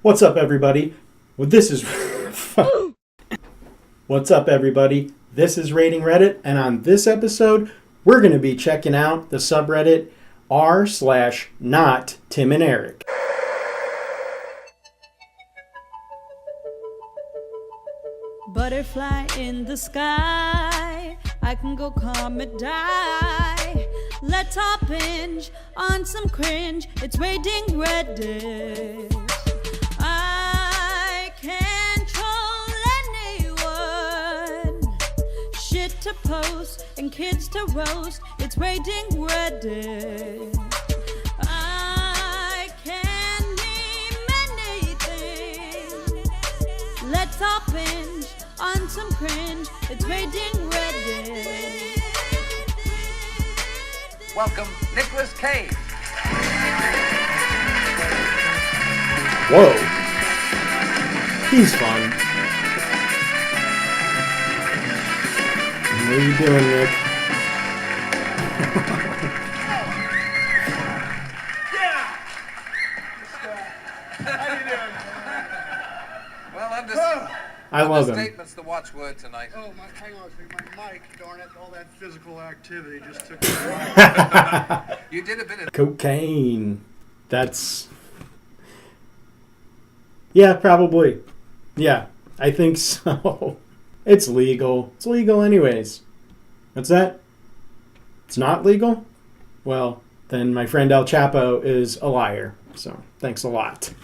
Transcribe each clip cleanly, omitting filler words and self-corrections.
What's up, everybody? Well, this is What's up, everybody? This is Rating Reddit, and on this episode, we're going to be checking out the subreddit r/NotTimAndEric. Butterfly in the sky, I can go calm or die. Let's all binge on some cringe. It's Rating Reddit. I can't troll anyone. Shit to post and kids to roast. It's Rating Reddit. I can't name anything. Let's all binge on some cringe. It's Rating Reddit. Welcome, Nicolas Cage. Whoa. He's fun. What are you doing, Nick? Yeah! How you doing? Well, I love him. Understatement's the watchword tonight. Oh, hang on a second. My mic, darn it, all that physical activity just took You did a bit of Cocaine. That's... Yeah, probably. Yeah, I think so. It's legal. It's legal anyways. What's that? It's not legal? Well, then my friend El Chapo is a liar. So, thanks a lot.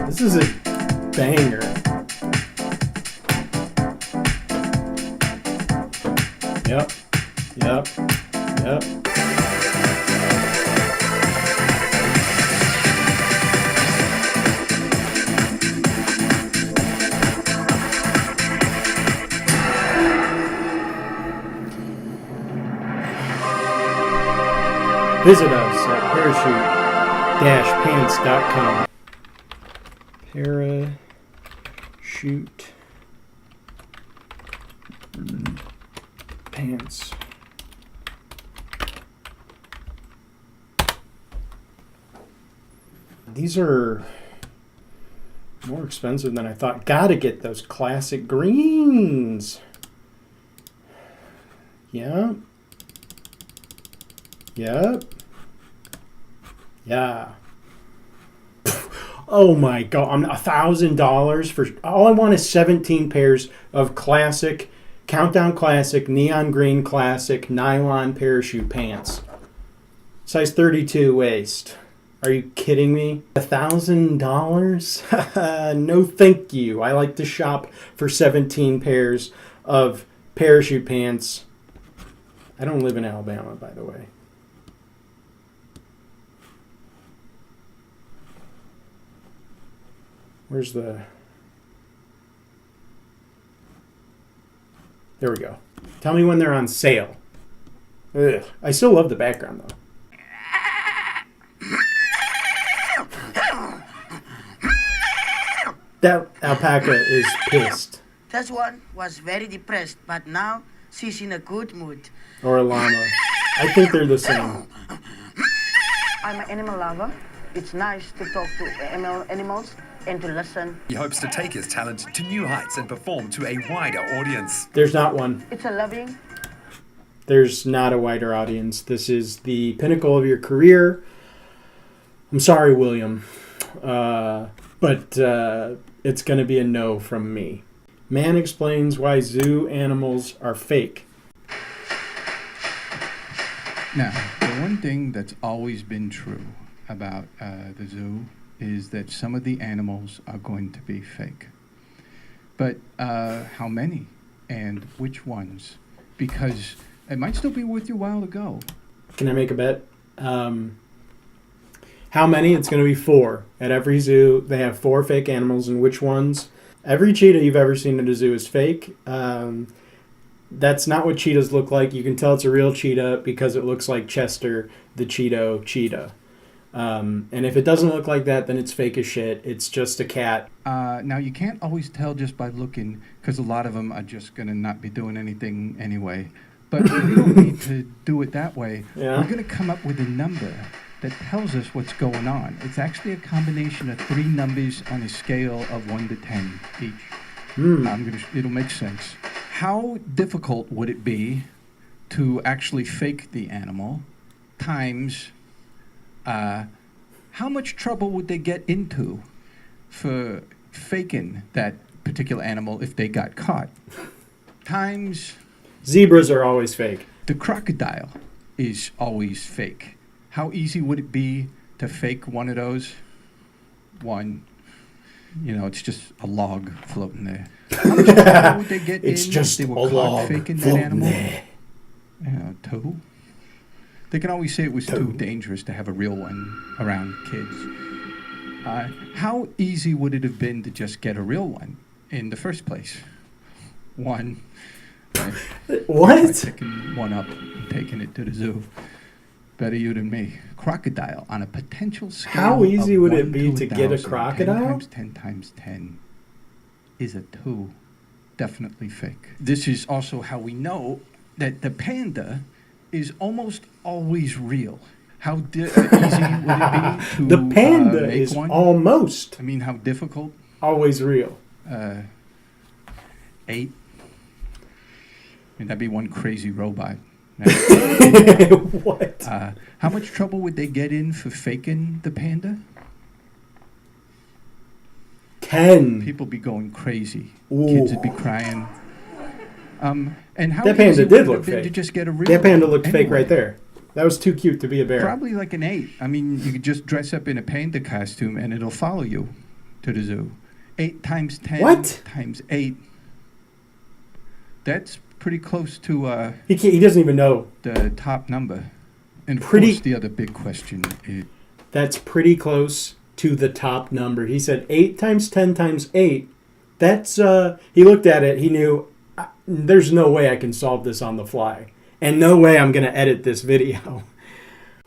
This is a banger. Yep. Visit us at parachute-pants.com. Parachute pants. These are more expensive than I thought. Gotta get those classic greens. Yep. Yeah. Oh my god, I'm $1,000 for all I want is 17 pairs of classic Countdown Classic neon green classic nylon parachute pants. Size 32 waist. Are you kidding me? $1,000? No thank you. I like to shop for 17 pairs of parachute pants. I don't live in Alabama, by the way. Where's the... There we go. Tell me when they're on sale. Ugh. I still love the background, though. That alpaca is pissed. This one was very depressed, but now she's in a good mood. Or a llama. I think they're the same. I'm an animal lover. It's nice to talk to animals and to listen. He hopes to take his talent to new heights and perform to a wider audience. There's not one. It's a loving. There's not a wider audience. This is the pinnacle of your career. I'm sorry, William. But it's going to be a no from me. Man explains why zoo animals are fake. Now, the one thing that's always been true about the zoo is that some of the animals are going to be fake. But how many and which ones? Because it might still be worth your while to go. Can I make a bet? How many? It's going to be 4. At every zoo, they have 4 fake animals, and which ones? Every cheetah you've ever seen at a zoo is fake. That's not what cheetahs look like. You can tell it's a real cheetah because it looks like Chester, the Cheeto cheetah. And if it doesn't look like that, then it's fake as shit. It's just a cat. Now, you can't always tell just by looking, because a lot of them are just going to not be doing anything anyway. But we don't need to do it that way. Yeah. We're going to come up with a number that tells us what's going on. It's actually a combination of 3 numbers on a scale of 1 to 10 each. It'll make sense. How difficult would it be to actually fake the animal times how much trouble would they get into for faking that particular animal if they got caught? Times Zebras are always fake. the crocodile is always fake. How easy would it be to fake one of those? One, it's just a log floating there. How much trouble would they get It's in just if they a were caught log faking that floating animal? there. 2. They can always say it was too dangerous to have a real one around kids. How easy would it have been to just get a real one in the first place? 1. What? Picking one up and taking it to the zoo. Better you than me. Crocodile on a potential scale. How easy of would 1 it be to get a 1,000, crocodile? 10 times 10 times 10 is a 2. Definitely fake. This is also how we know that the panda is almost always real. How easy would it be to The panda make is one? almost I mean, how difficult? always real. 8. That'd be one crazy robot. What? How much trouble would they get in for faking the panda? 10. People be going crazy. Ooh. Kids would be crying. And how That panda easy did would it look have been fake. to just get a real That panda one looked fake anyway? right there. That was too cute to be a bear. Probably like an 8. I mean, you could just dress up in a panda costume and it'll follow you to the zoo. 8 times 10 What? times 8. That's pretty close to He doesn't even know. the top number. And of Pretty- course, the other big question is, That's pretty close to the top number. He said 8 times 10 times 8. That's, he looked at it. He knew, there's no way I can solve this on the fly. And no way I'm going to edit this video.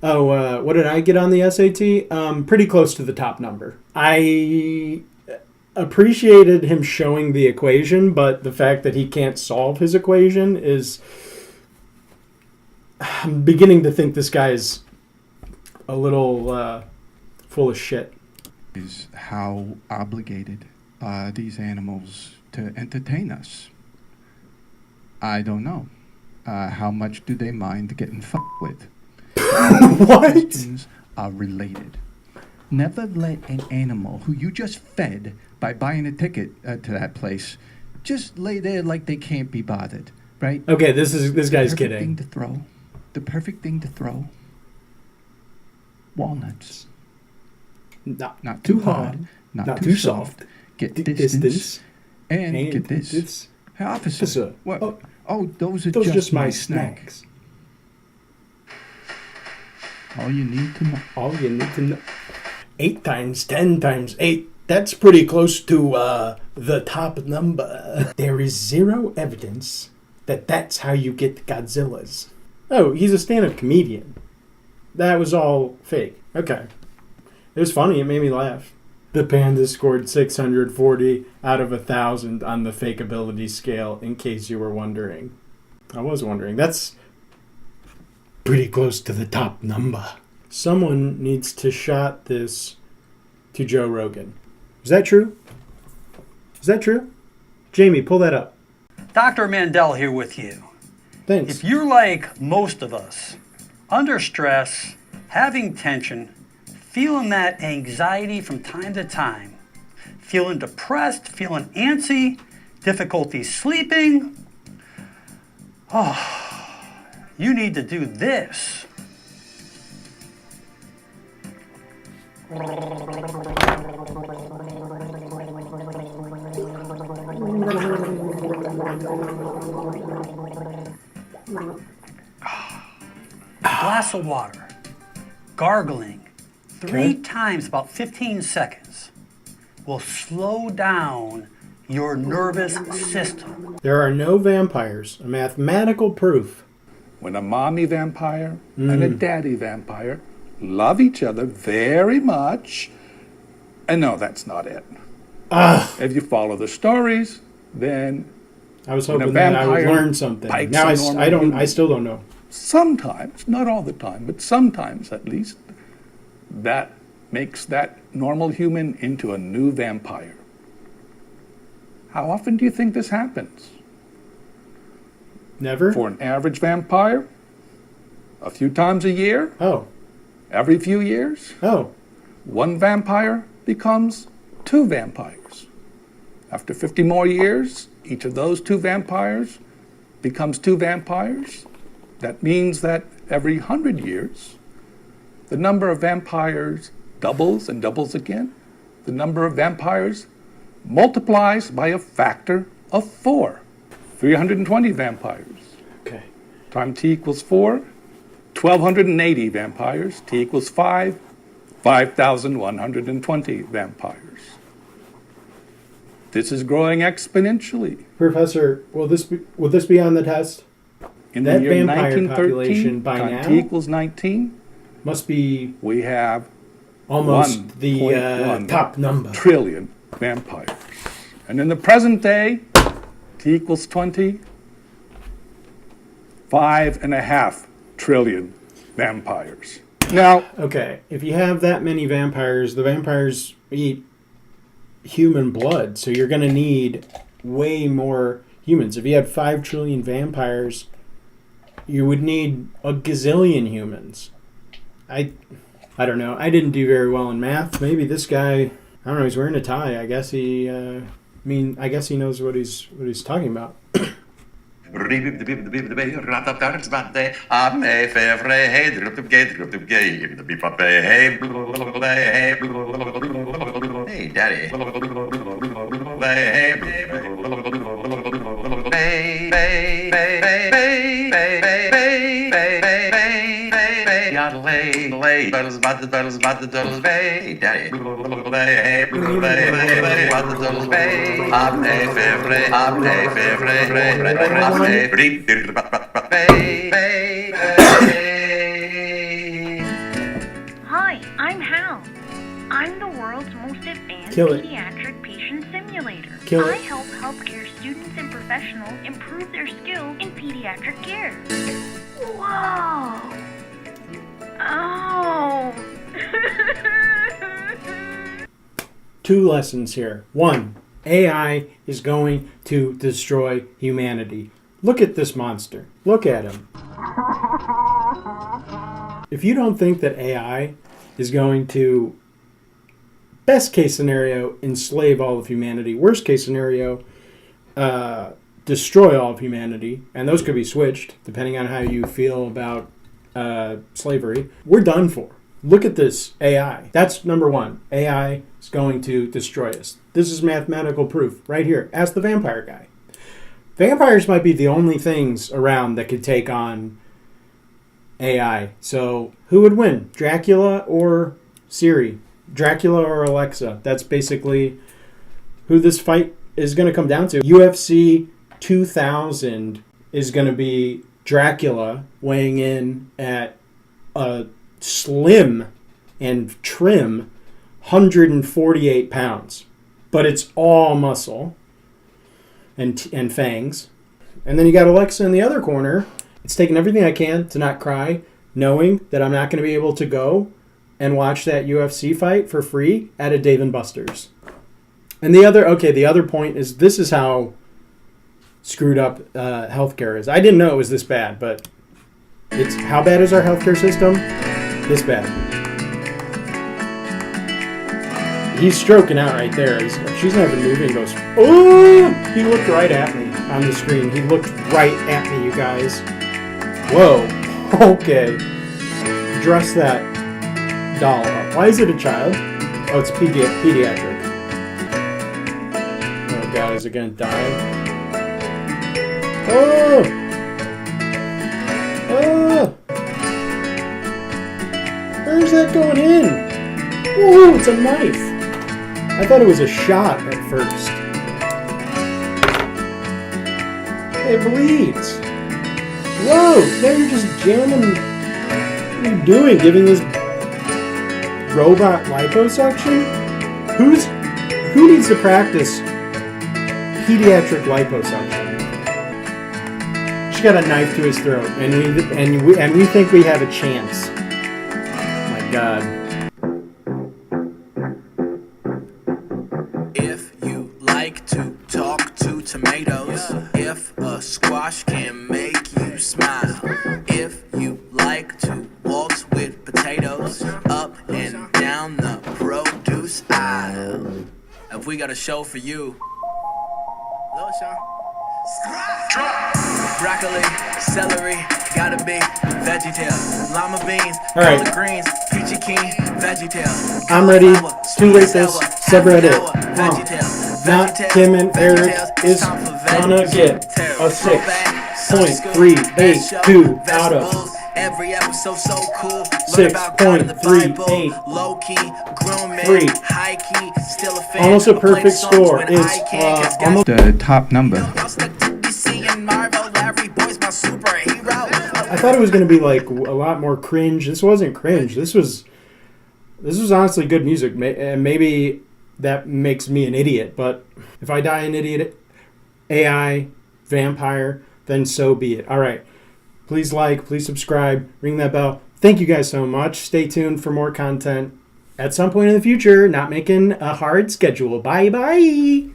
Oh, what did I get on the SAT? Pretty close to the top number. I appreciated him showing the equation, but the fact that he can't solve his equation is... I'm beginning to think this guy is a little full of shit. is how obligated are these animals to entertain us? I don't know. How much do they mind getting fucked with? What? Questions are related. Never let an animal who you just fed by buying a ticket to that place just lay there like they can't be bothered, right? Okay, this guy's Perfect kidding. thing to throw. The perfect thing to throw. Walnuts. Not too hard, not too soft. Get distance. And get this. Hey, officer. What? Oh, those are just my snacks. All you need to know. All you need to know. 8 times 10 times 8. That's pretty close to the top number. There is zero evidence that that's how you get Godzillas. Oh, he's a stand-up comedian. That was all fake. Okay. It was funny. It made me laugh. The panda scored 640 out of 1,000 on the fakeability scale, in case you were wondering. I was wondering. That's pretty close to the top number. Someone needs to shot this to Joe Rogan. Is that true? Is that true? Jamie, pull that up. Dr. Mandel here with you. Thanks. If you're like most of us, under stress, having tension, feeling that anxiety from time to time, feeling depressed, feeling antsy, difficulty sleeping, you need to do this. A glass of water, gargling, 3 times, about 15 seconds, will slow down your nervous system. There are no vampires. A mathematical proof. When a mommy vampire and a daddy vampire love each other very much, and no, that's not it. If you follow the stories, then I was when a hoping that I would vampire learn something. bites Now a normal I human, still don't know. sometimes, not all the time, but sometimes at least, that makes that normal human into a new vampire. How often do you think this happens? Never? For an average vampire, a few times a year, Oh. every few years. Oh. One vampire becomes 2 vampires. After 50 more years, each of those 2 vampires becomes 2 vampires. That means that every 100 years, the number of vampires doubles and doubles again. The number of vampires multiplies by a factor of 4. 320 vampires. Okay. Time t equals 4. 1,280 vampires. T equals 5. 5,120 vampires. This is growing exponentially. Professor, will this be on the test? In That the year vampire population 1913, by time now t equals 19, must be we have almost the 1.1 top number. trillion vampires. And in the present day, t equals 20, 5.5 trillion vampires. Now, Okay, if you have that many vampires, the vampires eat human blood, so you're going to need way more humans. If you had 5 trillion vampires, you would need a gazillion humans. I don't know. I didn't do very well in math. Maybe this guy, I don't know, he's wearing a tie. I guess he knows what he's talking about. Hey, Daddy. Hi, I'm Hal. I'm the world's most advanced pediatric patient simulator. I help healthcare students and professionals improve their skills in pediatric care. Whoa! Oh! 2 lessons here. 1, AI is going to destroy humanity. Look at this monster. Look at him. If you don't think that AI is going to, best case scenario, enslave all of humanity, worst case scenario, destroy all of humanity, and those could be switched depending on how you feel about slavery, we're done for. Look at this AI. That's number 1. AI is going to destroy us. This is mathematical proof right here. Ask the vampire guy. Vampires might be the only things around that could take on AI. So who would win? Dracula or Siri? Dracula or Alexa? That's basically who this fight is going to come down to. UFC 2000 is going to be Dracula weighing in at a slim and trim 148 pounds. But it's all muscle and fangs. And then you got Alexa in the other corner. It's taking everything I can to not cry, knowing that I'm not going to be able to go and watch that UFC fight for free at a Dave & Buster's. And the other point is, this is how screwed up healthcare is. I didn't know it was this bad, but how bad is our healthcare system? This bad. He's stroking out right there. She's not even moving. Goes, oh! He looked right at me on the screen. He looked right at me, you guys. Whoa. Okay. Dress that doll up. Why is it a child? Oh, it's pediatric. Oh God, is it gonna die? Oh! Oh! Where's that going in? Whoa, it's a knife. I thought it was a shot at first. It bleeds. Whoa, now you're just jamming. What are you doing? Giving this robot liposuction? Who needs to practice pediatric liposuction? She got a knife to his throat, and we think we have a chance. My God. if we got a show for you. Hello, Sean. Broccoli, celery, gotta be VeggieTales. Lima beans, collard greens, peachy keen, VeggieTales. I'm ready to rate this subreddit. Not Tim and Eric is gonna get a 6.382 out of every episode so cool. 6.383. Low key, grooming, high key, still a fan. Almost a perfect score is almost the top number. I thought it was going to be like a lot more cringe. This wasn't cringe. This was honestly good music. And maybe that makes me an idiot. But if I die an idiot, AI, vampire, then so be it. All right. Please like, please subscribe, ring that bell. Thank you guys so much. Stay tuned for more content at some point in the future. Not making a hard schedule. Bye-bye.